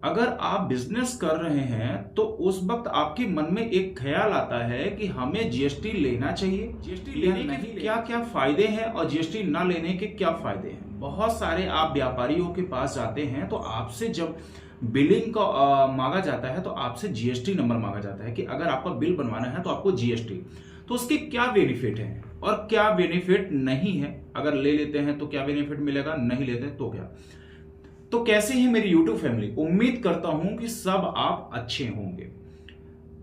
अगर आप बिजनेस कर रहे हैं तो उस वक्त आपके मन में एक ख्याल आता है कि हमें जीएसटी लेना चाहिए। जीएसटी लेने के क्या क्या फायदे हैं और जीएसटी ना लेने के क्या फायदे हैं। बहुत सारे आप व्यापारियों के पास जाते हैं तो आपसे जब बिलिंग का मांगा जाता है तो आपसे जीएसटी नंबर मांगा जाता है कि अगर आपका बिल बनवाना है तो आपको जीएसटी। तो उसके क्या बेनिफिट हैं और क्या बेनिफिट नहीं है। अगर ले लेते हैं तो क्या बेनिफिट मिलेगा, नहीं लेते तो क्या। तो कैसे है मेरी YouTube फैमिली, उम्मीद करता हूं कि सब आप अच्छे होंगे।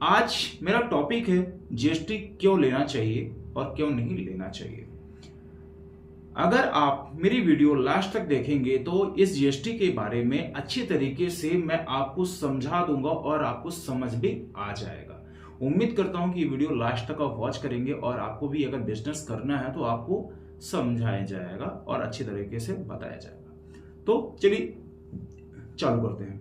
आज मेरा टॉपिक है जीएसटी क्यों लेना चाहिए और क्यों नहीं लेना चाहिए। अगर आप मेरी वीडियो लास्ट तक देखेंगे तो इस जीएसटी के बारे में अच्छे तरीके से मैं आपको समझा दूंगा और आपको समझ भी आ जाएगा। उम्मीद करता हूं कि ये वीडियो लास्ट तक आप वॉच करेंगे और आपको भी अगर बिजनेस करना है तो आपको समझाया जाएगा और अच्छे तरीके से बताया जाएगा। तो चलिए चालू करते हैं।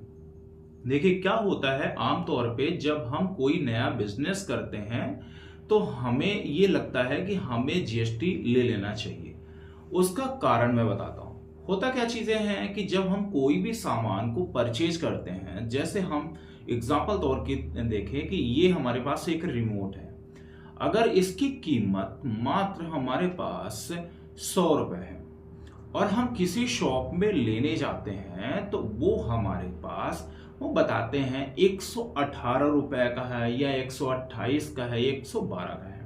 देखिए क्या होता है, आमतौर पे जब हम कोई नया बिजनेस करते हैं तो हमें ये लगता है कि हमें जीएसटी ले लेना चाहिए। उसका कारण मैं बताता हूं। होता क्या चीजें हैं कि जब हम कोई भी सामान को परचेज करते हैं, जैसे हम एग्जांपल तौर के देखें कि ये हमारे पास एक रिमोट है। अगर इसकी कीमत मात्र हमारे पास 100 रुपए है और हम किसी शॉप में लेने जाते हैं तो वो हमारे पास वो बताते हैं 118 रुपए का है या 128 का है, 112 का है।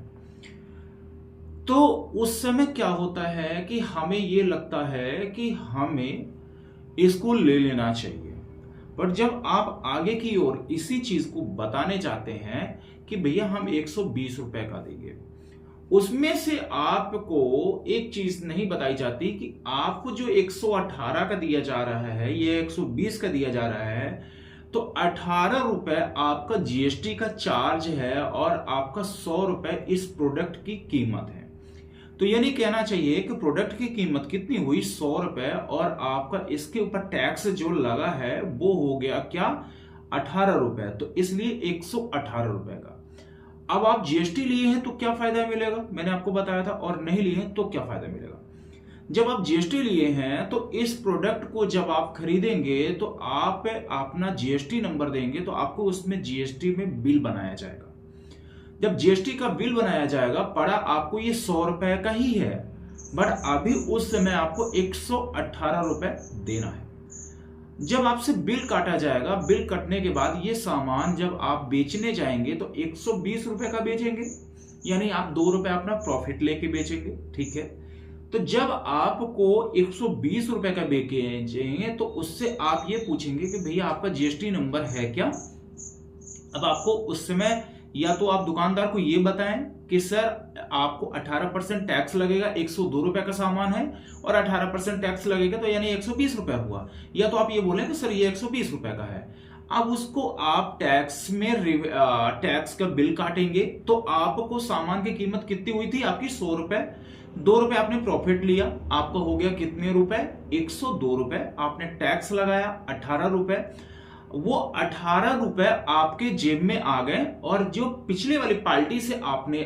तो उस समय क्या होता है कि हमें ये लगता है कि हमें इसको ले लेना चाहिए। पर जब आप आगे की ओर इसी चीज को बताने जाते हैं कि भैया हम 120 रुपए का देंगे, उसमें से आपको एक चीज नहीं बताई जाती कि आपको जो 118 का दिया जा रहा है, ये 120 का दिया जा रहा है, तो 18 रुपए आपका जीएसटी का चार्ज है और आपका 100 रुपए इस प्रोडक्ट की कीमत है। तो यानी कहना चाहिए कि प्रोडक्ट की कीमत कितनी हुई, 100 रुपए, और आपका इसके ऊपर टैक्स जो लगा है वो हो गया क्या, 18 रुपए। तो इसलिए 118 रुपए का। अब आप जीएसटी लिए हैं तो क्या फायदा मिलेगा, मैंने आपको बताया था, और नहीं लिए हैं तो क्या फायदा मिलेगा। जब आप जीएसटी लिए हैं तो इस प्रोडक्ट को जब आप खरीदेंगे तो आप अपना जीएसटी नंबर देंगे तो आपको उसमें जीएसटी में बिल बनाया जाएगा। जब जीएसटी का बिल बनाया जाएगा, पड़ा आपको ये 100 रुपए का ही है, बट अभी उस समय आपको 118 रुपए देना है। जब आपसे बिल काटा जाएगा, बिल कटने के बाद ये सामान जब आप बेचने जाएंगे तो 120 रुपए का बेचेंगे, यानी आप 2 रुपए अपना प्रॉफिट लेके बेचेंगे, ठीक है। तो जब आपको 120 रुपए का बेचेंगे तो उससे आप ये पूछेंगे कि भैया आपका जीएसटी नंबर है क्या। अब आपको उस समय या तो आप दुकानदार को ये बताएं कि सर आपको 18% टैक्स लगेगा, 102 रुपए का सामान है और 18% टैक्स लगेगा तो यानी 120 रुपए हुआ, या तो आप ये बोलें कि सर ये 120 रुपए का है। अब उसको आप टैक्स में टैक्स का बिल काटेंगे तो आपको सामान की कीमत कितनी हुई थी, आपकी 100 रुपए। 2 रुपए आपने प्रॉफिट लिया, आपका हो गया कितने रुपए, 102 रुपए। आपने टैक्स लगाया 18 रुपए, वो 18 रुपए आपके जेब में आ गए, और जो पिछले वाली पार्टी से आपने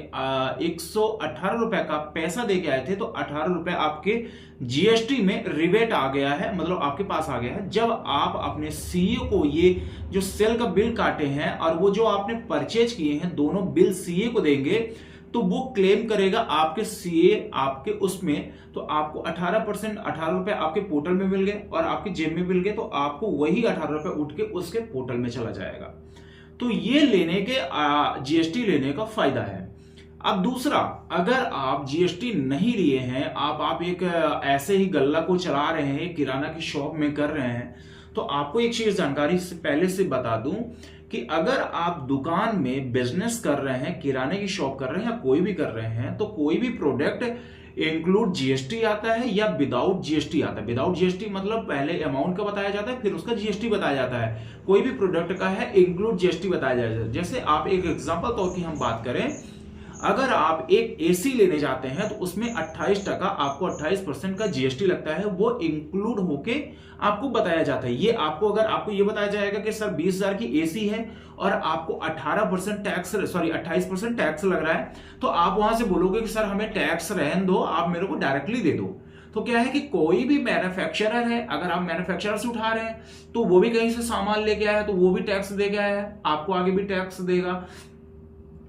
118 रुपए का पैसा दे के आए थे तो 18 रुपए आपके जीएसटी में रिबेट आ गया है, मतलब आपके पास आ गया है। जब आप अपने सीए को ये जो सेल का बिल काटे हैं और वो जो आपने परचेज किए हैं, दोनों बिल सीए को देंगे तो वो क्लेम करेगा आपके सीए आपके उसमें। तो आपको 18% 18 रुपए आपके पोर्टल में मिल गए और आपके जेब में मिल गए, तो आपको वही 18 रुपए उठ के उसके पोर्टल में चला जाएगा। तो ये लेने के जीएसटी लेने का फायदा है। अब दूसरा, अगर आप जीएसटी नहीं लिए हैं, आप एक ऐसे ही गल्ला को चला रहे हैं, किराना की शॉप में कर रहे हैं, तो आपको एक चीज जानकारी से पहले से बता दूं कि अगर आप दुकान में बिजनेस कर रहे हैं, किराने की शॉप कर रहे हैं या कोई भी कर रहे हैं, तो कोई भी प्रोडक्ट इंक्लूड जीएसटी आता है या विदाउट जीएसटी आता है। विदाउट जीएसटी मतलब पहले अमाउंट का बताया जाता है, फिर उसका जीएसटी बताया जाता है। कोई भी प्रोडक्ट का है इंक्लूड जीएसटी बताया जाता है। जैसे आप एक एग्जांपल तौर की हम बात करें, अगर आप एक एसी लेने जाते हैं तो उसमें 28% आपको 28% का जीएसटी लगता है, वो इंक्लूड होके आपको बताया जाता है। ये आपको अगर आपको ये बताया जाएगा कि सर 20,000 की एसी है और आपको 18% टैक्स 28% टैक्स लग रहा है, तो आप वहां से बोलोगे कि सर हमें टैक्स रहने दो, आप मेरे को डायरेक्टली दे दो। तो क्या है कि कोई भी मैन्युफैक्चरर है, अगर आप मैन्युफैक्चरर से उठा रहे हैं तो वो भी कहीं से सामान लेके आया है तो वो भी टैक्स दे गया है, आपको आगे भी टैक्स देगा।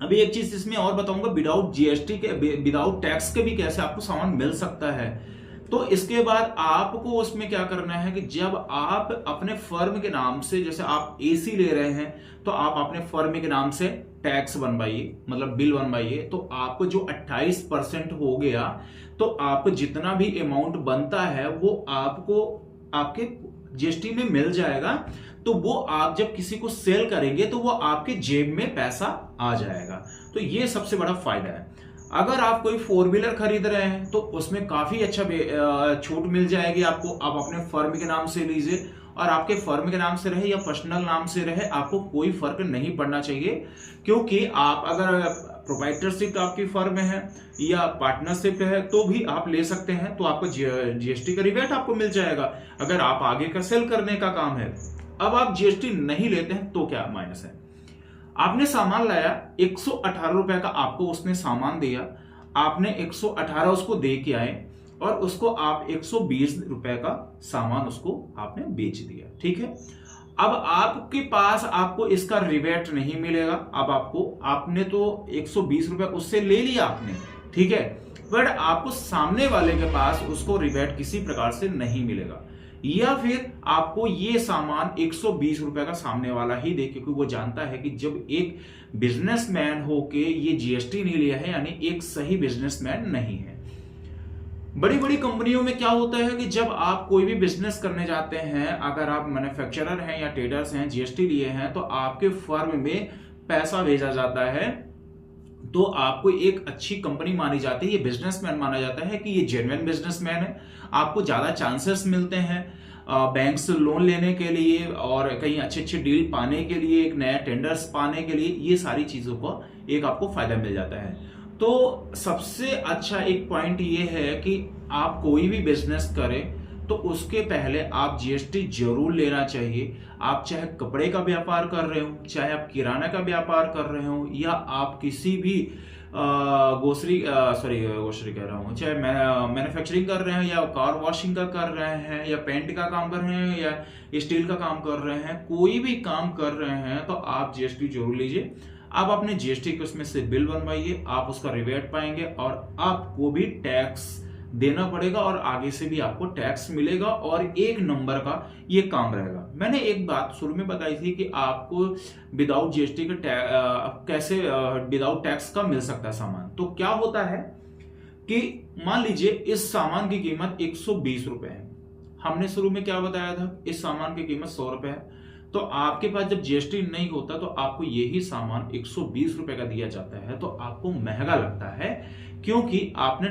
अभी एक चीज इसमें और बताऊंगा, विदाउट जीएसटी के, विदाउट टैक्स के भी कैसे आपको सामान मिल सकता है। तो इसके बाद आपको उसमें क्या करना है कि जब आप अपने फर्म के नाम से, जैसे आप एसी ले रहे हैं तो आप अपने फर्म के नाम से टैक्स बनवाइए, मतलब बिल बनवाइए। तो आपको जो 28% हो गया, तो आपको जितना भी अमाउंट बनता है वो आपको आपके जीएसटी में मिल जाएगा। तो वो आप जब किसी को सेल करेंगे तो वो आपके जेब में पैसा आ जाएगा। तो ये सबसे बड़ा फायदा है। अगर आप कोई 4 व्हीलर खरीद रहे हैं तो उसमें काफी अच्छा छूट मिल जाएगी आपको। आप अपने फर्म के नाम से लीजिए, और आपके फर्म के नाम से रहे या पर्सनल नाम से रहे, आपको कोई फर्क नहीं पड़ना चाहिए। क्योंकि आप अगर प्रोप्राइटरशिप आपकी फर्म है या पार्टनरशिप है तो भी आप ले सकते हैं, तो आपको जीएसटी का रिबेट आपको मिल जाएगा अगर आप आगे का सेल करने का काम है। अब आप जीएसटी नहीं लेते हैं तो क्या माइनस है? आपने सामान लाया, 118 रुपए का आपको उसने सामान दिया, आपने 118 उसको दे के आए और उसको आप 120 रुपए का सामान उसको आपने बेच दिया, ठीक है। अब आपके पास आपको इसका रिबेट नहीं मिलेगा। अब आपने तो 120 रुपए उससे ले लिया आपने, ठीक है, बट आपको सामने वाले के पास उसको रिबेट किसी प्रकार से नहीं मिलेगा। या फिर आपको ये सामान 120 रुपए का सामने वाला ही दे, क्योंकि वो जानता है कि जब एक बिजनेसमैन होके ये जीएसटी नहीं लिया है यानी एक सही बिजनेसमैन नहीं है। बड़ी बड़ी कंपनियों में क्या होता है कि जब आप कोई भी बिजनेस करने जाते हैं, अगर आप मैन्युफैक्चरर हैं या ट्रेडर्स हैं, जीएसटी लिए हैं, तो आपके फर्म में पैसा भेजा जाता है तो आपको एक अच्छी कंपनी मानी जाती है, ये बिजनेसमैन माना जाता है कि ये जेन्युइन बिजनेसमैन है। आपको ज्यादा चांसेस मिलते हैं बैंक से लोन लेने के लिए और कहीं अच्छे अच्छे डील पाने के लिए, एक नया टेंडर्स पाने के लिए, ये सारी चीजों को एक आपको फायदा मिल जाता है। तो सबसे अच्छा एक पॉइंट ये है कि आप कोई भी बिजनेस करें तो उसके पहले आप जीएसटी जरूर लेना चाहिए। आप चाहे कपड़े का व्यापार कर रहे हो, चाहे आप किराना का व्यापार कर रहे हो, या आप किसी भी ग्रोसरी कह रहा हूँ, चाहे मैन्युफैक्चरिंग कर रहे हैं या कार वॉशिंग का कर रहे हैं या पेंट का काम कर रहे हैं या स्टील का काम कर रहे हैं, कोई भी काम कर रहे हैं तो आप जीएसटी जरूर लीजिए। आप अपने जीएसटी के उसमें से बिल बनवाइए, आप उसका रिबेट पाएंगे और आपको भी टैक्स देना पड़ेगा और आगे से भी आपको टैक्स मिलेगा और एक नंबर का ये काम रहेगा। मैंने एक बात शुरू में बताई थी कि आपको विदाउट जीएसटी का कैसे विदाउट टैक्स का मिल सकता है सामान। तो क्या होता है कि मान लीजिए इस सामान की कीमत 120 रुपए है, हमने शुरू में क्या बताया था, इस सामान की कीमत 100 रुपए है। तो आपके पास जब जीएसटी नहीं होता तो आपको यही सामान 120 रुपए का दिया जाता है, तो आपको महंगा लगता है क्योंकि आपने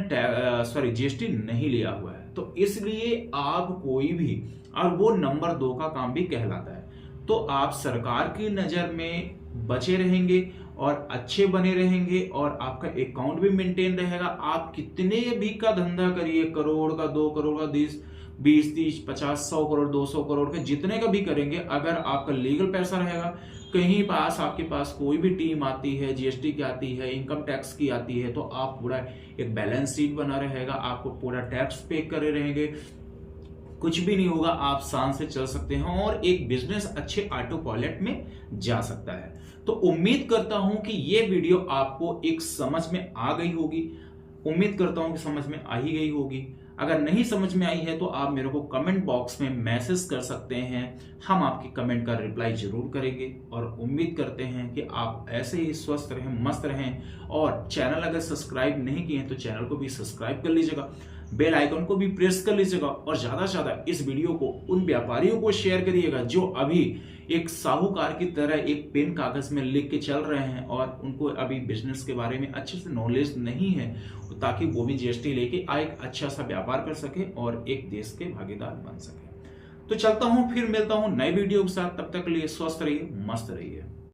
जीएसटी नहीं लिया हुआ है। तो इसलिए आप कोई भी, और वो नंबर 2 का काम भी कहलाता है, तो आप सरकार की नजर में बचे रहेंगे और अच्छे बने रहेंगे और आपका अकाउंट भी मेंटेन रहेगा। आप कितने भी का धंधा करिए, करोड़ का, 2 करोड़ का, 20, 30, 50, 100 करोड़, 200 करोड़ के जितने का भी करेंगे, अगर आपका लीगल पैसा रहेगा, कहीं पास आपके पास कोई भी टीम आती है, जीएसटी की आती है, इनकम टैक्स की आती है, तो आप पूरा एक बैलेंस शीट बना रहेगा, आपको पूरा टैक्स पे करे रहेंगे, कुछ भी नहीं होगा, आप शान से चल सकते हैं और एक बिजनेस अच्छे ऑटो पायलट में जा सकता है। तो उम्मीद करता हूं कि ये वीडियो आपको एक समझ में आ गई होगी, उम्मीद करता हूं कि समझ में आ ही गई होगी। अगर नहीं समझ में आई है तो आप मेरे को कमेंट बॉक्स में मैसेज कर सकते हैं, हम आपकी कमेंट का रिप्लाई जरूर करेंगे और उम्मीद करते हैं कि आप ऐसे ही स्वस्थ रहें, मस्त रहें। और चैनल अगर सब्सक्राइब नहीं किए हैं तो चैनल को भी सब्सक्राइब कर लीजिएगा, बेल आइकन को भी प्रेस कर लीजिएगा और ज्यादा से ज्यादा इस वीडियो को उन व्यापारियों को शेयर करिएगा जो अभी एक साहूकार की तरह एक पेन कागज में लिख के चल रहे हैं और उनको अभी बिजनेस के बारे में अच्छे से नॉलेज नहीं है, ताकि वो भी जीएसटी लेके एक अच्छा सा व्यापार कर सके और एक देश के भागीदार बन सके। तो चलता हूं, फिर मिलता हूं नए वीडियो के साथ, तब तक के लिए स्वस्थ रहिए, मस्त रहिए।